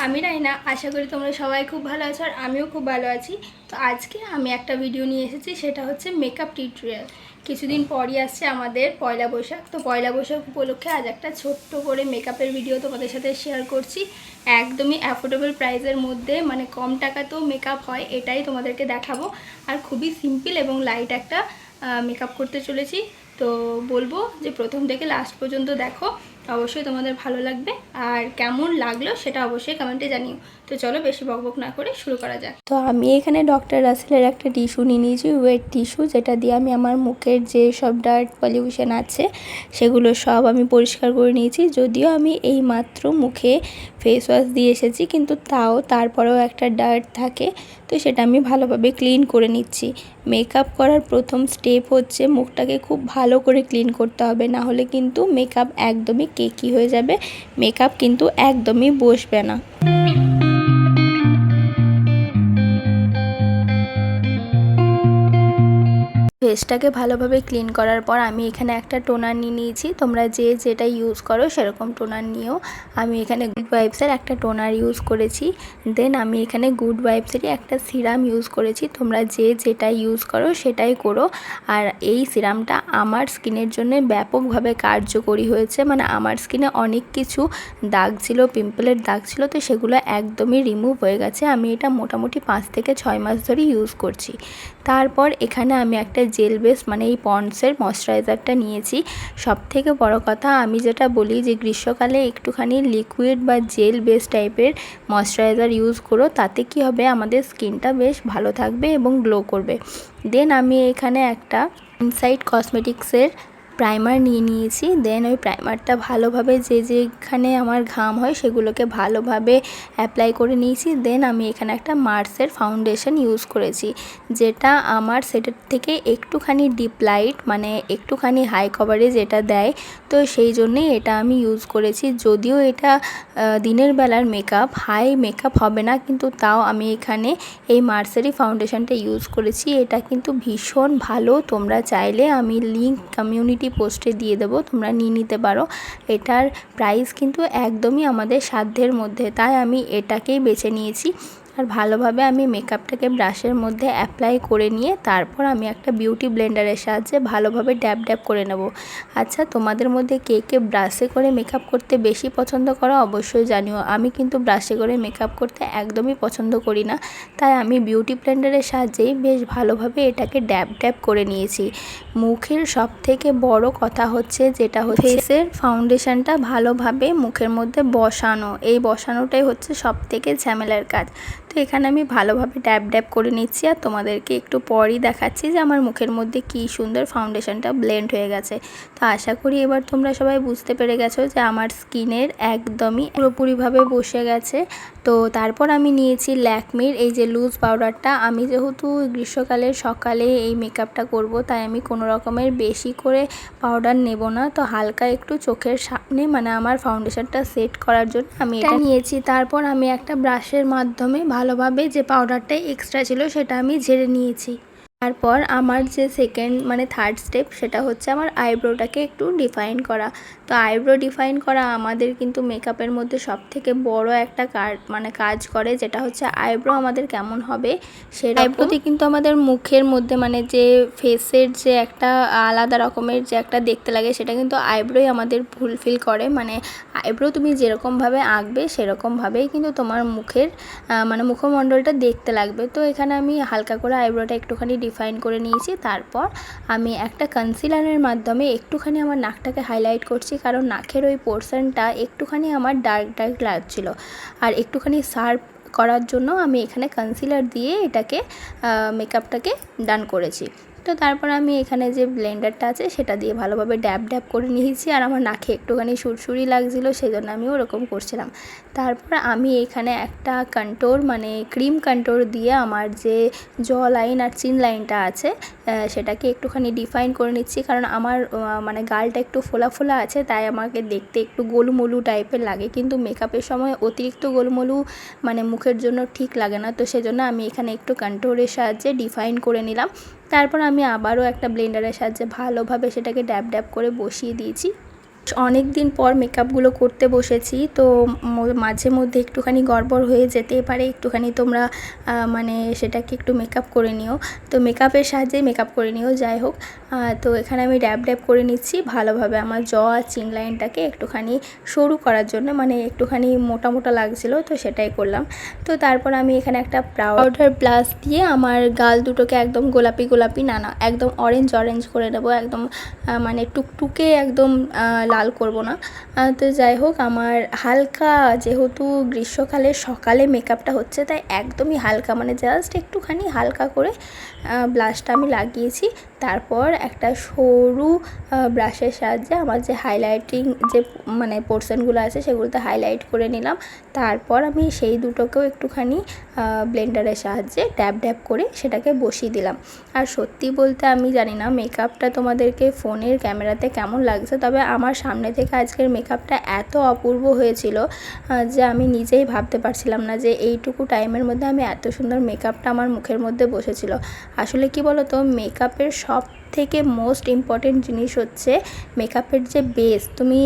আমি রাইনা, আশা করি তোমরা সবাই খুব ভালো আছো আর আমিও খুব ভালো আছি। তো আজকে আমি একটা ভিডিও নিয়ে এসেছি, সেটা হচ্ছে মেকআপ টিউটোরিয়াল। কিছুদিন পরই আসছে আমাদের পয়লা বৈশাখ। তো পয়লা বৈশাখ উপলক্ষে আজ একটা ছোট্ট করে মেকআপের ভিডিও তোমাদের সাথে শেয়ার করছি। একদমই অ্যাফোর্ডেবল প্রাইসের মধ্যে, মানে কম টাকাতেও মেকআপ হয় এটাই তোমাদেরকে দেখাবো। আর খুবই সিম্পল এবং লাইট একটা মেকআপ করতে চলেছি। তো বলবো যে প্রথম থেকে লাস্ট পর্যন্ত দেখো, অবশ্যই তোমাদের ভালো লাগবে। আর কেমন লাগলো সেটা অবশ্যই কমেন্টে জানিও। তো চলো বেশি বকবক না করে শুরু করা যাক। তো আমি এখানে ডক্টর রাসেলের একটা টিস্যু নিয়ে নিয়েছি, ওয়েট টিস্যু, যেটা দিয়ে আমি আমার মুখের যে সব ডার্ট পলিউশন আছে সেগুলো সব আমি পরিষ্কার করে নিয়েছি। যদিও আমি এই মাত্র মুখে ফেস ওয়াশ দিয়ে এসেছি, কিন্তু তারপরেও একটা ডার্ট থাকে, তো সেটা আমি ভালোভাবে ক্লিন করে নিচ্ছি। মেকআপ করার প্রথম স্টেপ হচ্ছে মুখটাকে খুব ভালো করে ক্লিন করতে হবে, না হলে কিন্তু মেকআপ একদমই কেকি হয়ে যাবে, মেকআপ কিন্তু একদমই বসবে না। ফেসটাকে ভালোভাবে ক্লিন করার পর আমি এখানে একটা টোনার নিয়ে নিয়েছি। তোমরা যে যেটা ইউজ করো সেরকম টোনার নিও। আমি এখানে গুড ভাইবসের একটা টোনার ইউজ করেছি। দেন আমি এখানে গুড ভাইবসেরই একটা সিরাম ইউজ করেছি। তোমরা যে যেটা ইউজ করো সেটাই করো। আর এই সিরামটা আমার স্কিনের জন্য ব্যাপকভাবে কার্যকরী হয়েছে। মানে আমার স্কিনে অনেক কিছু দাগ ছিল, পিম্পলের দাগ ছিল, তো সেগুলো একদমই রিমুভ হয়ে গেছে। আমি এটা মোটামুটি 5 থেকে 6 মাস ধরে ইউজ করছি। তারপর এখানে আমি একটা জেল বেস মানে এই পন্ডসের ময়শ্চারাইজারটা নিয়েছি। সবথেকে বড় কথা, আমি যেটা বলি যে গ্রীষ্মকালে একটুখানি লিকুইড বা জেল বেস টাইপের ময়শ্চারাইজার ইউজ করো, তাতে কি হবে আমাদের স্কিনটা বেশ ভালো থাকবে এবং গ্লো করবে। দেন আমি এখানে একটা ইনসাইড কসমেটিক্সের প্রাইমার নিয়ে নিয়েছি। দেন ওই প্রাইমারটা ভালোভাবে যেখানে আমার ঘাম হয় সেগুলোকে ভালোভাবে অ্যাপ্লাই করে নিয়েছি। দেন আমি এখানে একটা মার্সের ফাউন্ডেশন ইউজ করেছি, যেটা আমার সেটার থেকে একটুখানি ডিপ লাইট মানে একটুখানি হাই কভারেজ এটা দেয়, তো সেই জন্যেই এটা আমি ইউজ করেছি। যদিও এটা দিনের বেলার মেকআপ, হাই মেকআপ হবে না, কিন্তু তাও আমি এখানে এই মার্সেরই ফাউন্ডেশনটা ইউজ করেছি। এটা কিন্তু ভীষণ ভালো, তোমরা চাইলে আমি লিঙ্ক কমিউনিটি পোস্টে দিয়ে দেবো, তোমরা নিয়ে নিতে পারো। এটার প্রাইস কিন্তু একদমই আমাদের সাধ্যের মধ্যে, তাই আমি এটাকেই বেছে নিয়েছি। আর ভালোভাবে আমি মেকআপটাকে ব্রাশের মধ্যে অ্যাপ্লাই করে নিয়ে তারপর আমি একটা বিউটি ব্লেন্ডারের সাহায্যে ভালোভাবে ড্যাব ড্যাব করে নেব। আচ্ছা, তোমাদের মধ্যে কে কে ব্রাশে করে মেকআপ করতে বেশি পছন্দ করো অবশ্যই জানিও। আমি কিন্তু ব্রাশে করে মেকআপ করতে একদমই পছন্দ করি না, তাই আমি বিউটি ব্লেন্ডারের সাহায্যেই বেশ ভালোভাবে এটাকে ড্যাব ড্যাব করে নিয়েছি। মুখের সবথেকে বড় কথা হচ্ছে যেটা হচ্ছে ফেসের ফাউন্ডেশনটা ভালোভাবে মুখের মধ্যে বসানো, এই বসানোটাই হচ্ছে সবথেকে ঝামেলার কাজ। তো এখানে আমি ভালোভাবে ড্যাব ড্যাব করে নিচ্ছি আর তোমাদেরকে একটু পরই দেখাচ্ছি যে আমার মুখের মধ্যে কি সুন্দর ফাউন্ডেশনটা ব্লেন্ড হয়ে গেছে। তো আশা করি এবার তোমরা সবাই বুঝতে পেরে গেছো যে আমার স্কিনের একদমই পুরোপুরিভাবে বসে গেছে। তো তারপর আমি নিয়েছি ল্যাকমির এই যে লুজ পাউডারটা। আমি যেহেতু গ্রীষ্মকালের সকালে এই মেকআপটা করব, তাই আমি কোনো রকমের বেশি করে পাউডার নেব না। তো হালকা একটু চোখের সামনে মানে আমার ফাউন্ডেশনটা সেট করার জন্য আমি এটা নিয়েছি। তারপর আমি একটা ব্রাশের মাধ্যমে ভালোভাবে যে পাউডারটা এক্সট্রা ছিল সেটা আমি ঝেড়ে নিয়েছি। তারপর আমার যে সেকেন্ড মানে থার্ড স্টেপ সেটা হচ্ছে আমার আইব্রোটাকে একটু ডিফাইন করা। তো আইব্রো ডিফাইন করা আমাদের কিন্তু মেকআপের মধ্যে সবথেকে বড় একটা কাজ করে, যেটা হচ্ছে আইব্রো আমাদের কেমন হবে সেটা আইব্রোতে কিন্তু আমাদের মুখের মধ্যে মানে যে ফেসের যে একটা আলাদা রকমের যে একটা দেখতে লাগে সেটা কিন্তু আইব্রোই আমাদের ফুলফিল করে। মানে আইব্রো তুমি যেরকমভাবে আঁকবে সেরকমভাবেই কিন্তু তোমার মুখের মানে মুখমণ্ডলটা দেখতে লাগবে। তো এখানে আমি হালকা করে আইব্রোটা একটুখানি ডিফাইন করে নিয়েছি। তারপর আমি একটা কনসিলারের মাধ্যমে একটুখানি আমার নাকটাকে হাইলাইট করছি, কারণ নাকের ওই পোর্শনটা একটুখানি আমার ডার্ক ডার্ক লাগছিল। আর একটুখানি শার্প করার জন্য আমি এখানে কনসিলার দিয়ে এটাকে মেকআপটাকে ডান করেছি। তো তারপর আমি এখানে যে ব্লেন্ডারটা আছে সেটা দিয়ে ভালোভাবে ড্যাব ড্যাব করে নিয়েছি। আর আমার নাকে একটুখানি সুরসুরি লাগছিলো, সেই জন্য আমি ওরকম করছিলাম। তারপর আমি এখানে একটা কন্ট্যুর মানে ক্রিম কন্ট্যুর দিয়ে আমার যে জ লাইন আর চিন লাইনটা আছে সেটাকে একটুখানি ডিফাইন করে নিচ্ছি, কারণ আমার মানে গালটা একটু ফোলা ফোলা আছে, তাই আমাকে দেখতে একটু গোলুমলু টাইপের লাগে, কিন্তু মেকআপের সময় অতিরিক্ত গোলমলু মানে মুখের জন্য ঠিক লাগে না। তো সেজন্য আমি এখানে একটু কন্ট্যুরের সাহায্যে ডিফাইন করে নিলাম। তারপর আমি আবারও একটা ব্লেন্ডারের সাহায্যে ভালোভাবে সেটাকে ড্যাব ড্যাব করে বসিয়ে দিয়েছি। অনেক দিন পর মেকআপগুলো করতে বসেছি, তো মাঝে মধ্যে একটুখানি গড়বড় হয়ে যেতে পারে, একটুখানি তোমরা মানে সেটাকে একটু মেকআপ করে নিও। তো মেকআপের সাহায্যে মেকআপ করে নিও। যাই হোক, তো এখানে আমি ড্যাব ড্যাব করে নিচ্ছি ভালোভাবে আমার জ আর চিন লাইনটাকে একটুখানি সরু করার জন্য, মানে একটুখানি মোটা মোটা লাগছিলো, তো সেটাই করলাম। তো তারপর আমি এখানে একটা পাউডার ব্লাশ দিয়ে আমার গাল দুটোকে একদম গোলাপি গোলাপি না একদম অরেঞ্জ অরেঞ্জ করে নেবো, একদম মানে টুকটুকে একদম লাল করব না। তো যাই হোক, আমার হালকা, যেহেতু গ্রীষ্মকালের সকালে মেকআপটা হচ্ছে, তাই একদমই হালকা, মানে জাস্ট একটুখানি হালকা করে ব্লাশটা আমি লাগিয়েছি। তারপর একটা সরু ব্রাশের সাহায্যে আমার যে হাইলাইটিং যে মানে পোর্শনগুলো আছে সেগুলোতে হাইলাইট করে নিলাম। তারপর আমি সেই দুটোকেও একটুখানি ব্লেন্ডারের সাহায্যে ড্যাব ড্যাব করে সেটাকে বসিয়ে দিলাম। আর সত্যি বলতে আমি জানি না মেকআপটা তোমাদেরকে ফোনের ক্যামেরাতে কেমন লাগছে, তবে আমার সামনে থেকে আজকের মেকআপটা এত অপূর্ব হয়েছিল যে আমি নিজেই ভাবতে পারছিলাম না যে এইটুকু টাইমের মধ্যে আমি এত সুন্দর মেকআপটা আমার মুখের মধ্যে বসেছিল। আসলে কি বলো তো, মেকআপের সব থেকে মোস্ট ইম্পর্টেন্ট জিনিস হচ্ছে মেকআপের যে বেস, তুমি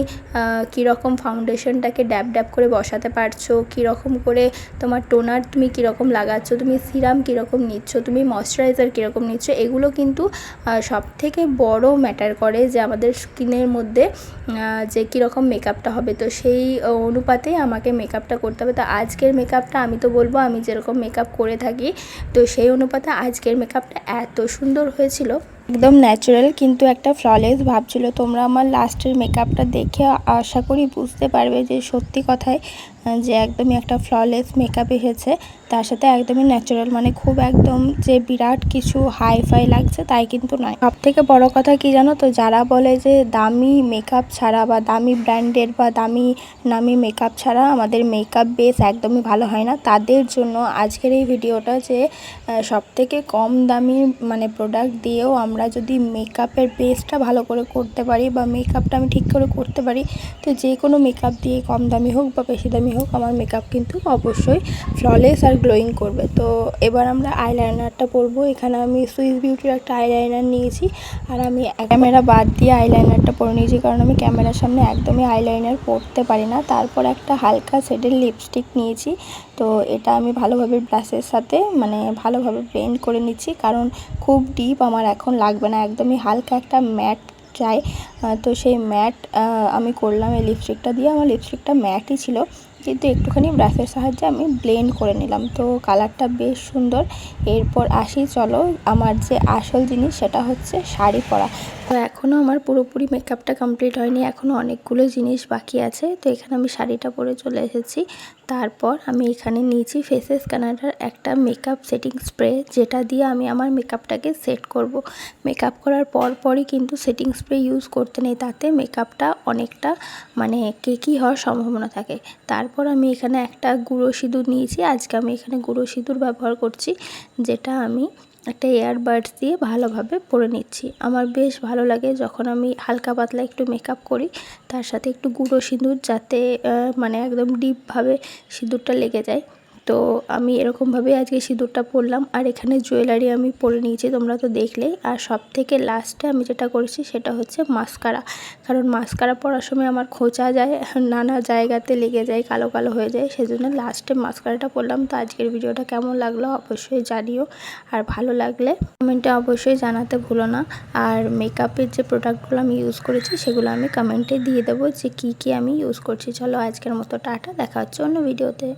কীরকম ফাউন্ডেশনটাকে ড্যাব ড্যাব করে বসাতে পারছো, কীরকম করে তোমার টোনার তুমি কীরকম লাগাচ্ছ, তুমি সিরাম কীরকম নিচ্ছ, তুমি ময়শ্চারাইজার কীরকম নিচ্ছ, এগুলো কিন্তু সব থেকে বড় ম্যাটার করে যে আমাদের স্কিনের মধ্যে যে কীরকম মেকআপটা হবে। তো সেই অনুপাতে আমাকে মেকআপটা করতে হবে। তো আজকের মেকআপটা আমি তো বলবো আমি যেরকম মেকআপ করে থাকি, তো সেই অনুপাতে আজকের মেকআপটা এত সুন্দর হয়েছিল, একদম ন্যাচারাল কিন্তু একটা ফ্ললেস ভাবছিল। তোমরা আমার লাস্টের মেকআপটা দেখে আশা করি বুঝতে পারবে যে সত্যি কথায় যে একদমই একটা ফ্ললেস মেকআপ এসেছে, তার সাথে একদমই ন্যাচারাল, মানে খুব একদম যে বিরাট কিছু হাই ফাই লাগছে তাই কিন্তু নয়। সব থেকে বড় কথা কি জানো তো, যারা বলে যে দামি মেকআপ ছাড়া বা দামি ব্র্যান্ডের বা দামি নামি মেকআপ ছাড়া আমাদের মেকআপ বেস একদমই ভালো হয় না, তাদের জন্য আজকের এই ভিডিওটা, যে সব থেকে কম দামি মানে প্রোডাক্ট দিয়েও আমরা যদি মেকআপের বেসটা ভালো করে করতে পারি বা মেকআপটা আমি ঠিক করে করতে পারি, তো যে কোনো মেকআপ দিয়ে কম দামি হোক বা বেশি দামি হোক আমার মেকআপ কিন্তু অবশ্যই ফ্ললেস আর গ্লোয়িং করবে। তো এবার আমরা আইলাইনারটা পরবো। এখানে আমি সুইস বিউটির একটা আইলাইনার নিয়েছি, আর আমি ক্যামেরা বাদ দিয়ে আইলাইনারটা পরে নিয়েছি, কারণ আমি ক্যামেরার সামনে একদমই আইলাইনার পরতে পারি না। তারপর একটা হালকা শেডের লিপস্টিক নিয়েছি, তো এটা আমি ভালোভাবে ব্রাশের সাথে মানে ভালোভাবে ব্লেন্ড করে নিচ্ছি, কারণ খুব ডিপ আমার এখন লাগবে না, একদমই হালকা একটা ম্যাট চাই। তো সেই ম্যাট আমি করলাম এই লিপস্টিকটা দিয়ে। আমার লিপস্টিকটা ম্যাটই ছিল, কিন্তু একটুখানি ব্রাশের সাহায্যে আমি ব্লেন্ড করে নিলাম, তো কালারটা বেশ সুন্দর। এরপর আসি, চলো আমার যে আসল জিনিস সেটা হচ্ছে শাড়ি পরা। তো এখনও আমার পুরোপুরি মেকআপটা কমপ্লিট হয়নি, এখনও অনেকগুলো জিনিস বাকি আছে। তো এখানে আমি শাড়িটা পরে চলে এসেছি। তারপর আমি এখানে নিয়েছি ফেসেস কানাডার একটা মেকআপ সেটিং স্প্রে, যেটা দিয়ে আমি আমার মেকআপটাকে সেট করব। মেকআপ করার পরই কিন্তু সেটিং স্প্রে ইউজ করতে নেই, তাতে মেকআপটা অনেকটা মানে কেকি হওয়ার সম্ভাবনা থাকে। তারপর আমি এখানে একটা গুঁড়ো সিঁদুর নিয়েছি। আজকে আমি এখানে গুঁড়ো সিঁদুর ব্যবহার করছি, যেটা আমি একটা এয়ারবাডস দিয়ে ভালোভাবে পরে নিচ্ছি। আমার বেশ ভালো লাগে যখন আমি হালকা পাতলা একটু মেকআপ করি, তার সাথে একটু গুঁড়ো সিঁদুর, যাতে মানে একদম ডিপভাবে সিঁদুরটা লেগে যায়। তো আমি এরকমভাবেই আজকে সিঁদুরটা পরলাম। আর এখানে জুয়েলারি আমি পরে নিয়েছি, তোমরা তো দেখলেই। আর সব থেকে লাস্টে আমি যেটা করেছি সেটা হচ্ছে মাস্কারা, কারণ মাস্কারা পরার সময় আমার খোঁচা যায়, নানা জায়গাতে লেগে যায়, কালো কালো হয়ে যায়, সেজন্য লাস্টে মাস্কারাটা পরলাম। তো আজকের ভিডিওটা কেমন লাগলো অবশ্যই জানিও, আর ভালো লাগলে কমেন্টে অবশ্যই জানাতে ভুলো না। আর মেকআপের যে প্রোডাক্টগুলো আমি ইউজ করেছি সেগুলো আমি কমেন্টে দিয়ে দেবো যে কী কী আমি ইউজ করছি। চলো আজকের মতো টাটা, দেখা হচ্ছে অন্য ভিডিওতে।